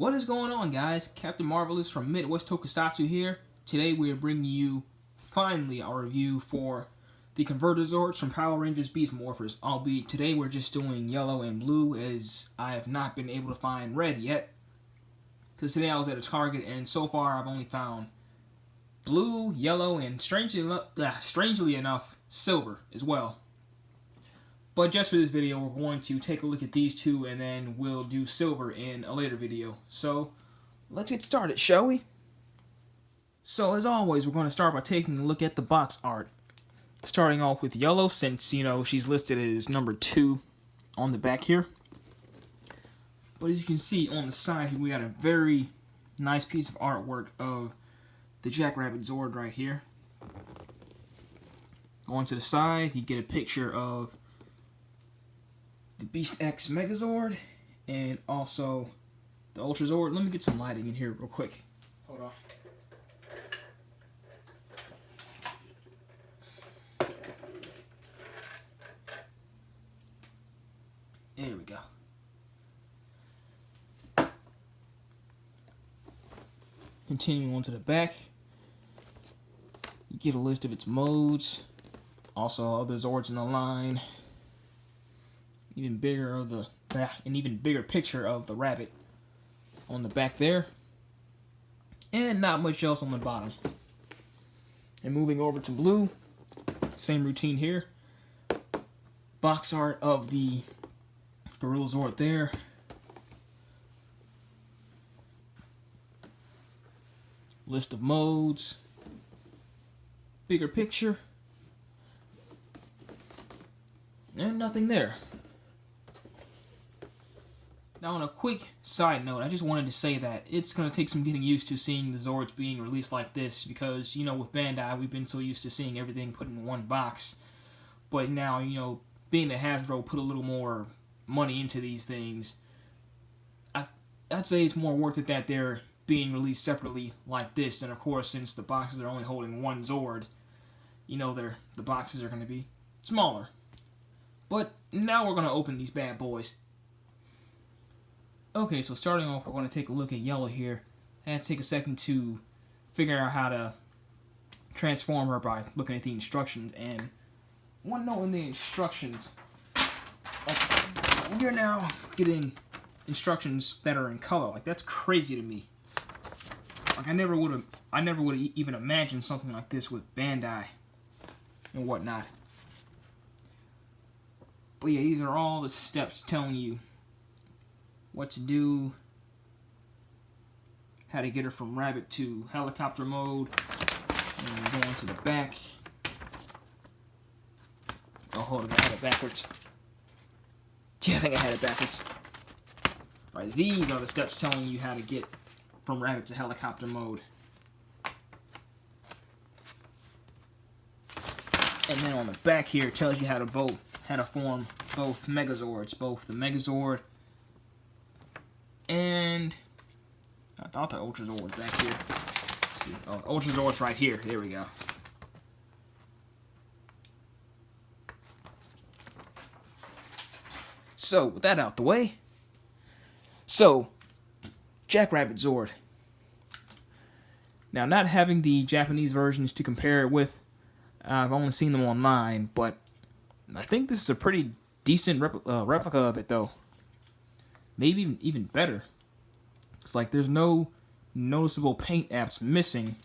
What is going on, guys? Captain Marvelous from Midwest Tokusatsu here. Today we are bringing you, finally, our review for the Converter Zords from Power Rangers Beast Morphers. Albeit today we're just doing yellow and blue, as I have not been able to find red yet. Because today I was at a Target and so far I've only found blue, yellow, and strangely enough, silver as well. But just for this video, we're going to take a look at these two, and then we'll do silver in a later video. So, let's get started, shall we? So, as always, we're going to start by taking a look at the box art. Starting off with yellow, since, you know, she's listed as number 2 on the back here. But as you can see on the side, we got a very nice piece of artwork of the Jackrabbit Zord right here. Going to the side, you get a picture of the Beast X Megazord, and also the Ultra Zord. Let me get some lighting in here real quick. Hold on. There we go. Continuing on to the back, you get a list of its modes, also other Zords in the line. An even bigger picture of the rabbit on the back there, and not much else on the bottom. And moving over to blue, same routine here. Box art of the Gorilla Zord there. List of modes. Bigger picture. And nothing there. Now, on a quick side note, I just wanted to say that it's going to take some getting used to seeing the Zords being released like this, because, you know, with Bandai, we've been so used to seeing everything put in one box. But now, you know, being that Hasbro put a little more money into these things, I'd say it's more worth it that they're being released separately like this. And, of course, since the boxes are only holding one Zord, you know, the boxes are going to be smaller. But now we're going to open these bad boys. Okay, so starting off, we're going to take a look at yellow here. I had to take a second to figure out how to transform her by looking at the instructions. And one note in the instructions, we're now getting instructions that are in color. Like, that's crazy to me. Like, I never would have even imagined something like this with Bandai and whatnot. But yeah, these are all the steps telling you what to do, how to get her from rabbit to helicopter mode, and going to the back. Oh, hold on, I had it backwards. Yeah, I think I had it backwards. Alright, these are the steps telling you how to get from rabbit to helicopter mode. And then on the back here, it tells you how to form both Megazords, both the Megazord and I thought the Ultra Zord was back here. Let's see. Oh, Ultra Zord's right here. There we go. So, with that out the way, so Jackrabbit Zord. Now, not having the Japanese versions to compare it with, I've only seen them online, but I think this is a pretty decent replica of it, though. Maybe even better. It's like there's no noticeable paint apps missing.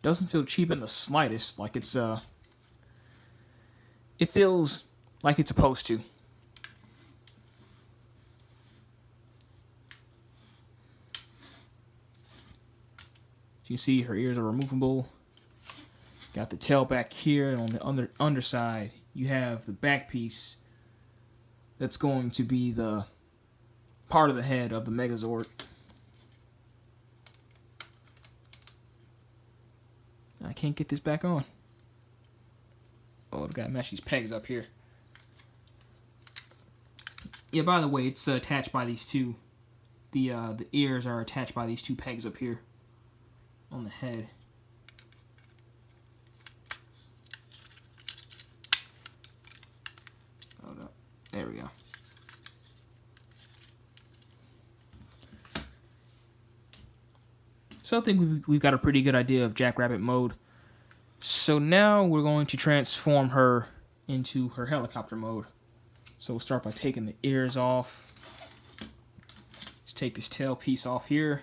Doesn't feel cheap in the slightest. Like it's it feels like it's supposed to. You can see her ears are removable. Got the tail back here, and on the underside you have the back piece that's going to be the part of the head of the Megazord. I can't get this back on. Oh, I've got to match these pegs up here. Yeah, by the way, it's attached by these two. The ears are attached by these two pegs up here on the head. Hold up. There we go. So I think we've got a pretty good idea of Jackrabbit mode. So now we're going to transform her into her helicopter mode. So we'll start by taking the ears off. Let's take this tail piece off here.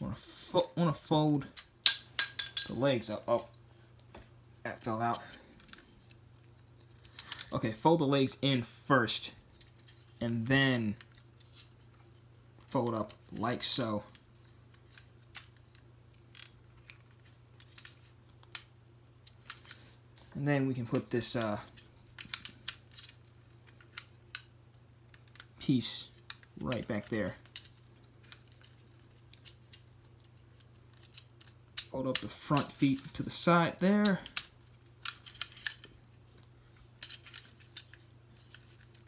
Want to fold the legs up. Oh, that fell out. Okay, fold the legs in first, and then fold up like so. And then we can put this piece right back there. Fold up the front feet to the side there.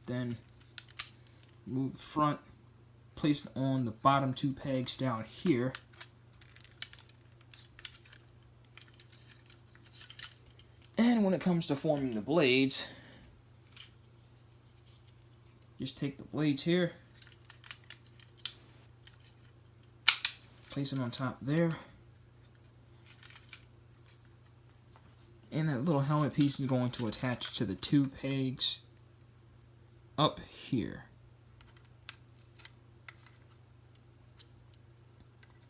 Then move the front, place it on the bottom two pegs down here. And when it comes to forming the blades, just take the blades here, place them on top there. And that little helmet piece is going to attach to the two pegs up here.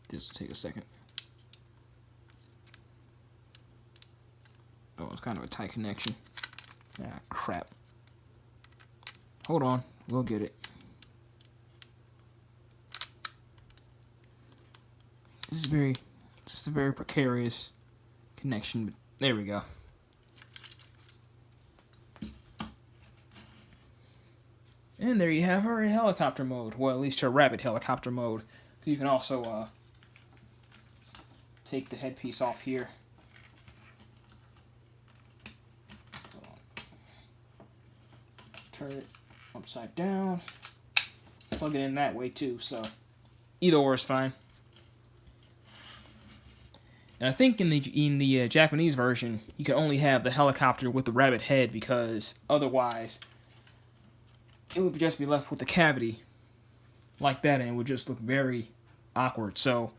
This will take a second. Oh, it's kind of a tight connection. Ah, crap. Hold on, we'll get it. This is a very precarious connection, but there we go. And there you have her in helicopter mode. Well, at least her rabbit helicopter mode. You can also take the headpiece off here. Turn it upside down. Plug it in that way too, so either or is fine. And I think in the Japanese version, you can only have the helicopter with the rabbit head because otherwise it would just be left with the cavity like that, and it would just look very awkward. So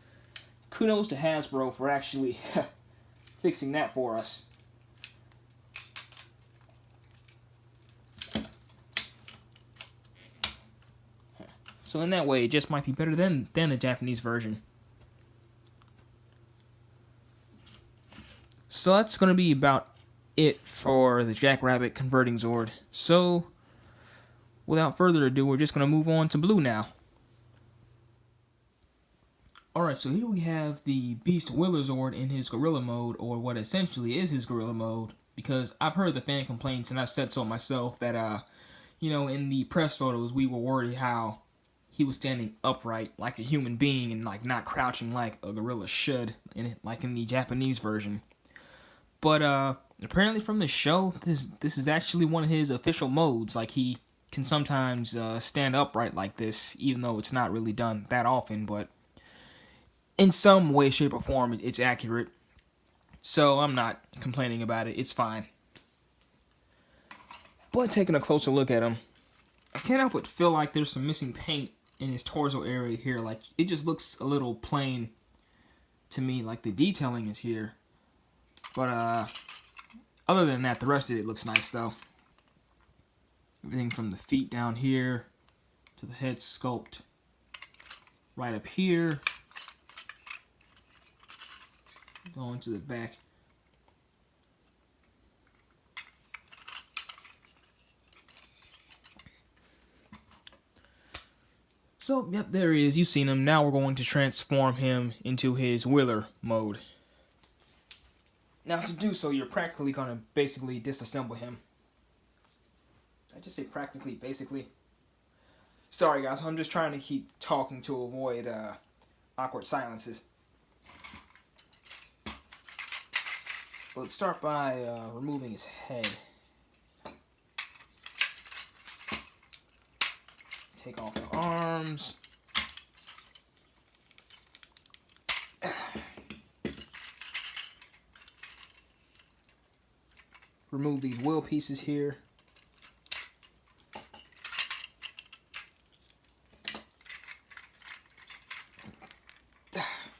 kudos to Hasbro for actually fixing that for us. So in that way, it just might be better than the Japanese version. So that's going to be about it for the Jackrabbit converting Zord. So without further ado, we're just going to move on to blue now. Alright, so here we have the Beast Willer Zord in his gorilla mode, or what essentially is his gorilla mode, because I've heard the fan complaints, and I've said so myself, that, you know, in the press photos, we were worried how he was standing upright like a human being and, like, not crouching like a gorilla should, like in the Japanese version. But, apparently from the show, this is actually one of his official modes. Like, he can sometimes stand upright like this, even though it's not really done that often, but in some way, shape, or form, it's accurate. So I'm not complaining about it. It's fine. But taking a closer look at him, I can't help but feel like there's some missing paint in his torso area here. Like, it just looks a little plain to me. Like, the detailing is here. But, other than that, the rest of it looks nice, though. Everything from the feet down here to the head sculpt right up here. Going to the back. So, yep, there he is. You've seen him. Now we're going to transform him into his Willer mode. Now, to do so, you're practically going to basically disassemble him. Did I just say practically, basically? Sorry, guys. I'm just trying to keep talking to avoid awkward silences. Let's start by removing his head. Take off the arms. Remove these wheel pieces here.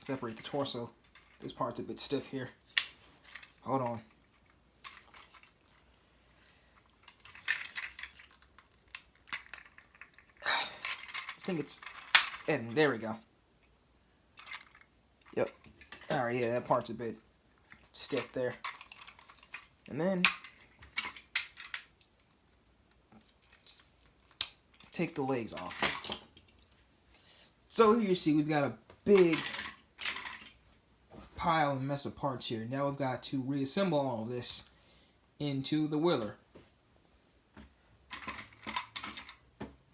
separate the torso. This part's a bit stiff here. Hold on. I think it's... And there we go. Yep. Alright, yeah, that part's a bit stiff there. And then... take the legs off. So here you see we've got a big pile and mess of parts here. Now we've got to reassemble all of this into the wheeler.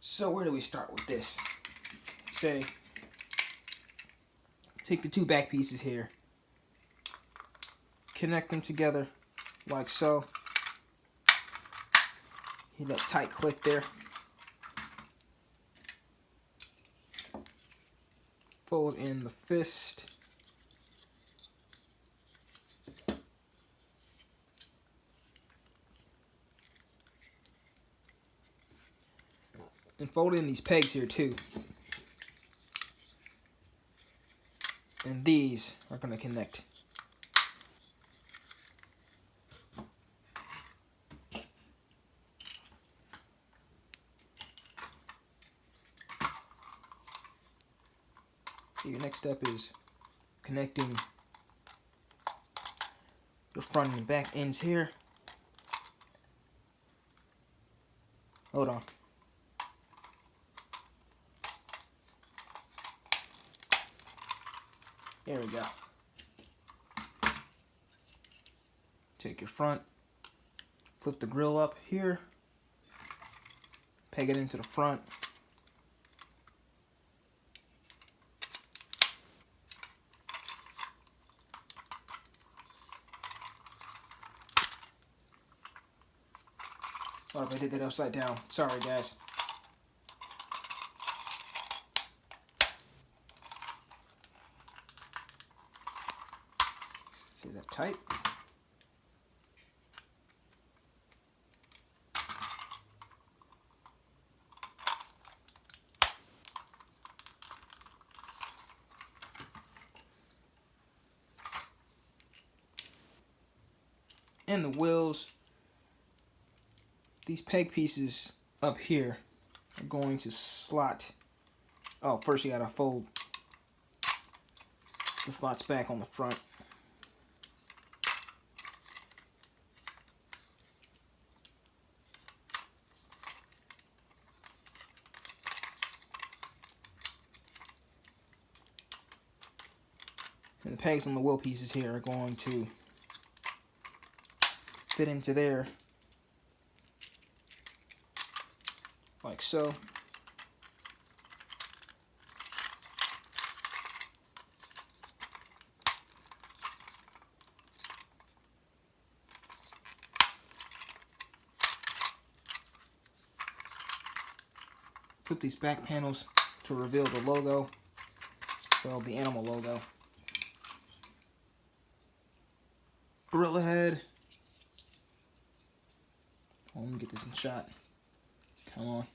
So where do we start with this? Say, take the two back pieces here, connect them together like so. Hit that tight click there. Fold in the fist. And fold in these pegs here too. And these are going to connect. So your next step is connecting the front and back ends here. Hold on. There we go. Take your front, flip the grill up here, peg it into the front. What if I did that upside down? Sorry, guys. See that tight? And the wheels, these peg pieces up here are going to slot. Oh, first you gotta fold the slots back on the front. And the pegs on the wheel pieces here are going to fit into there like so. Flip these back panels to reveal the logo, well, the animal logo. Gorilla head. Oh, let me get this in shot. Come on.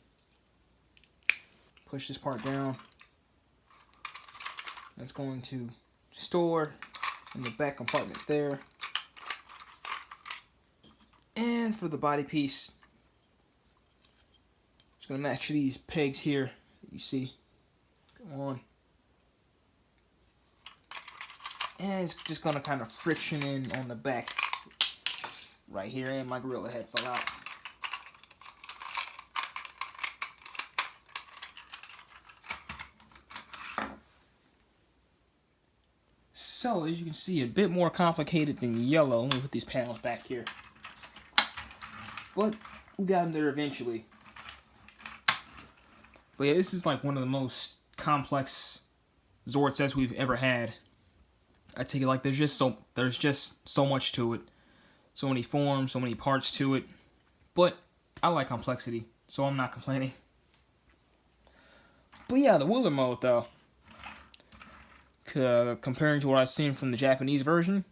Push this part down. That's going to store in the back compartment there. And for the body piece, just going to match these pegs here that you see. Come on. And it's just going to kind of friction in on the back right here, and my gorilla head fell out. So, as you can see, a bit more complicated than yellow. Let me put these panels back here. But we got them there eventually. But yeah, this is like one of the most complex Zord sets we've ever had. I take it like there's just so much to it. So many forms, so many parts to it. But I like complexity, so I'm not complaining. But yeah, the wheeler mode though. Comparing to what I've seen from the Japanese version,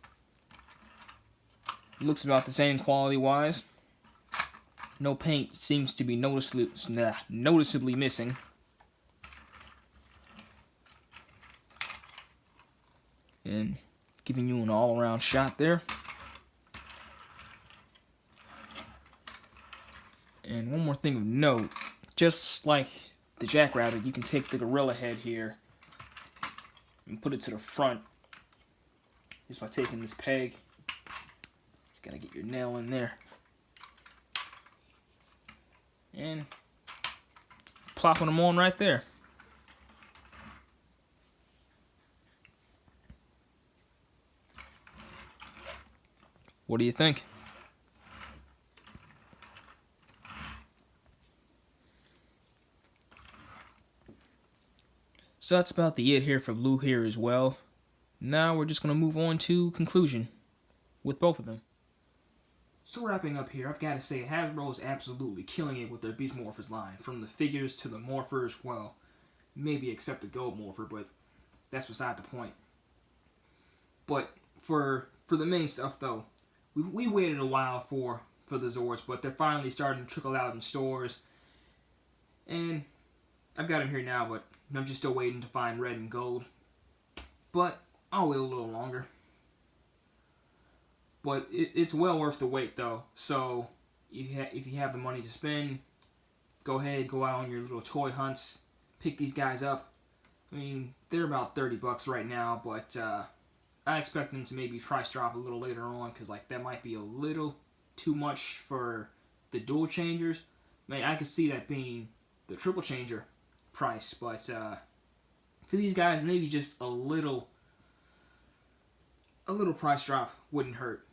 it looks about the same quality-wise. No paint seems to be noticeably missing. and giving you an all-around shot there. And one more thing of note, just like the Jackrabbit, you can take the gorilla head here and put it to the front just by taking this peg. Just gotta get your nail in there. And plopping them on right there. What do you think? So that's about the it here for blue here as well. Now we're just going to move on to conclusion with both of them. So wrapping up here, I've got to say Hasbro is absolutely killing it with their Beast Morphers line. From the figures to the Morphers, well, maybe except the Gold Morpher, but that's beside the point. But for the main stuff though, we waited a while for the Zords, but they're finally starting to trickle out in stores. And I've got them here now, but I'm just still waiting to find red and gold. But I'll wait a little longer. But it's well worth the wait, though. So if you have the money to spend, go ahead, go out on your little toy hunts, pick these guys up. I mean, they're about $30 right now, but I expect them to maybe price drop a little later on, because like that might be a little too much for the dual changers. I mean, I could see that being the triple changer price, but for these guys, maybe just a little price drop wouldn't hurt.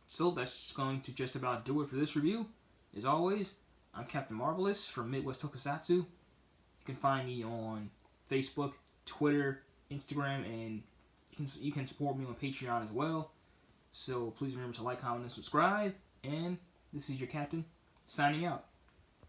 So that's going to just about do it for this review. As always, I'm Captain Marvelous from Midwest Tokusatsu. You can find me on Facebook, Twitter, Instagram, and you can support me on Patreon as well. So please remember to like, comment, and subscribe. And this is your Captain, signing out.